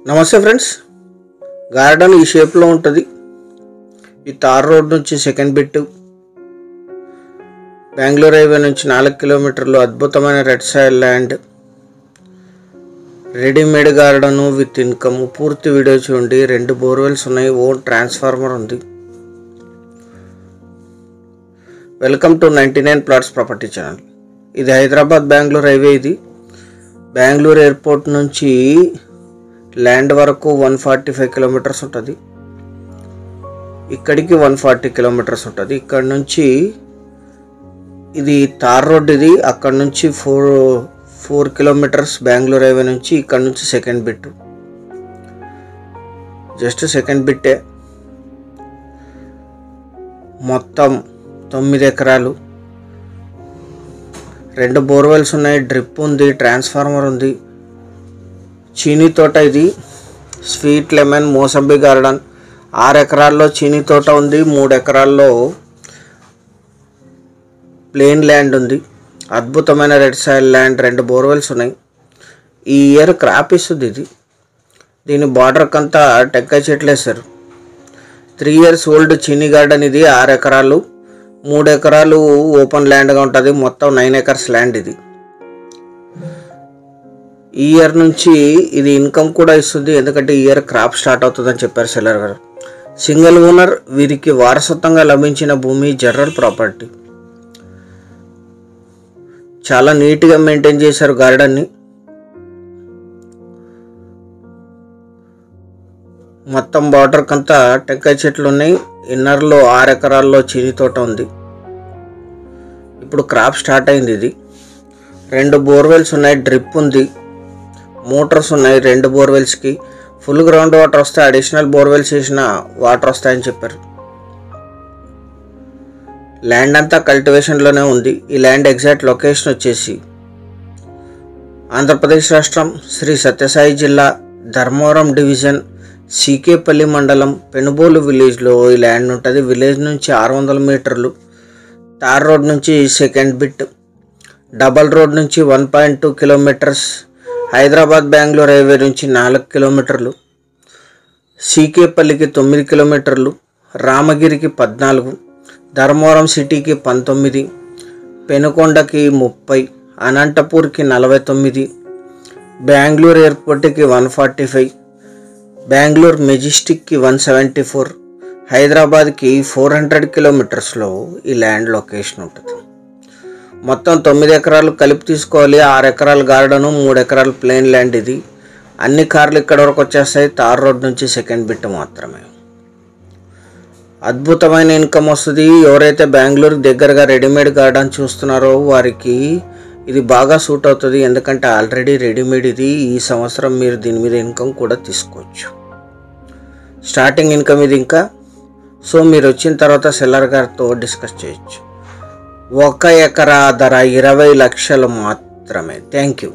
నమస్తే friends, garden ఈ షేప్లో ఉంటుంది. ఈ తార్ రోడ్ నుంచి సెకండ్ బిట్, బెంగళూరు హైవే నుంచి 4 కిలోమీటర్లు, అద్భుతమైన red soil land, readymade garden with income. పూర్తి వీడియో చూడండి. 2 బోర్వెల్స్ ఉన్నాయి, ఓన్ ట్రాన్స్ఫార్మర్ ఉంది. Welcome to 99 plots property channel. ఇది హైదరాబాద్ బెంగళూరు హైవే. ఇది బెంగళూరు ఎయిర్పోర్ట్ నుంచి ల్యాండ్ వరకు 145 కిలోమీటర్స్ ఉంటుంది. ఇక్కడికి 140 కిలోమీటర్స్ ఉంటుంది. ఇక్కడ నుంచి ఇది తార్ రోడ్. ఇది అక్కడ నుంచి 4 కిలోమీటర్స్ బెంగళూరు హైవే నుంచి. ఇక్కడ నుంచి సెకండ్ బిట్, జస్ట్ సెకండ్ బిట్టే. మొత్తం 9 ఎకరాలు, 2 బోర్వెల్స్ ఉన్నాయి, డ్రిప్ ఉంది, ట్రాన్స్ఫార్మర్ ఉంది, చీనీ తోట. ఇది స్వీట్ లెమన్ మోసంబి గార్డెన్. 6 ఎకరాల్లో చీనీ తోట ఉంది, 3 ఎకరాల్లో ప్లెయిన్ ల్యాండ్ ఉంది. అద్భుతమైన రెడ్ సాయిల్ ల్యాండ్, 2 బోర్వెల్స్ ఉన్నాయి. ఈ ఇయర్ క్రాప్ ఇస్తుంది. దీని బార్డర్కి అంతా టెక్కాయ చెట్లు వేస్తారు. 3 ఇయర్స్ ఓల్డ్ చీనీ గార్డెన్. ఇది 6 ఎకరాలు, 3 ఎకరాలు ఓపెన్ ల్యాండ్గా ఉంటుంది. మొత్తం 9 ఎకర్స్ ల్యాండ్. ఇది ఈ ఇయర్ నుంచి ఇది ఇన్కమ్ కూడా ఇస్తుంది, ఎందుకంటే ఈ ఇయర్ క్రాప్ స్టార్ట్ అవుతుందని చెప్పారు సెల్లర్ గారు. సింగిల్ ఓనర్, వీరికి వారసత్వంగా లభించిన భూమి, జనరల్ ప్రాపర్టీ. చాలా నీట్గా మెయింటైన్ చేశారు గార్డెన్ని. మొత్తం బార్డర్కి అంతా టెక్కాయ చెట్లు ఉన్నాయి. ఇన్నర్లో 6 ఎకరాల్లో చీనీ తోట ఉంది. ఇప్పుడు క్రాప్ స్టార్ట్ అయింది. ఇది 2 బోర్వెల్స్ ఉన్నాయి, డ్రిప్ ఉంది, మోటార్స్ ఉన్నాయి. 2 బోర్వెల్స్కి ఫుల్ గ్రౌండ్ వాటర్ వస్తాయి. అడిషనల్ బోర్వెల్స్ వేసిన వాటర్ వస్తాయని చెప్పారు. ల్యాండ్ అంతా కల్టివేషన్లోనే ఉంది. ఈ ల్యాండ్ ఎగ్జాక్ట్ లొకేషన్ వచ్చేసి ఆంధ్రప్రదేశ్ రాష్ట్రం, శ్రీ సత్యసాయి జిల్లా, ధర్మవరం డివిజన్, సీకేపల్లి మండలం, పెనుబోలు విలేజ్లో ఈ ల్యాండ్ ఉంటుంది. విలేజ్ నుంచి 600 మీటర్లు, తార్ రోడ్ నుంచి సెకండ్ బిట్, డబల్ రోడ్ నుంచి 1.2 కిలోమీటర్స్, హైదరాబాద్ బెంగళూరు హైవే నుంచి 4 కిలోమీటర్లు, సీకేపల్లికి 9 కిలోమీటర్లు, రామగిరికి 14, ధర్మవరం సిటీకి 19, పెనుకొండకి 30, అనంతపూర్కి 49, బెంగళూరు ఎయిర్పోర్ట్కి 145, బెంగళూరు మెజెస్టిక్కి 174, హైదరాబాద్కి 400 కిలోమీటర్స్లో ఈ ల్యాండ్ లొకేషన్ ఉంటుంది. మొత్తం 9 ఎకరాలు కలిపి తీసుకోవాలి. 6 ఎకరాల గార్డెను, 3 ఎకరాలు ప్లెయిన్ ల్యాండ్. ఇది అన్ని కార్లు ఇక్కడ వరకు వచ్చేస్తాయి. తార్ రోడ్ నుంచి సెకండ్ బిట్ మాత్రమే. అద్భుతమైన ఇన్కమ్ వస్తుంది. ఎవరైతే బెంగళూరు దగ్గరగా రెడీమేడ్ గార్డెన్ చూస్తున్నారో వారికి ఇది బాగా సూట్ అవుతుంది, ఎందుకంటే ఆల్రెడీ రెడీమేడ్ ఇది. ఈ సంవత్సరం మీరు దీని మీద ఇన్కమ్ కూడా తీసుకోవచ్చు. స్టార్టింగ్ ఇన్కమ్ ఇది ఇంకా. సో మీరు వచ్చిన తర్వాత సెల్లర్ గారితో డిస్కస్ చేయొచ్చు. 1 ఎకరా ధర 20 లక్షలు మాత్రమే. Thank you.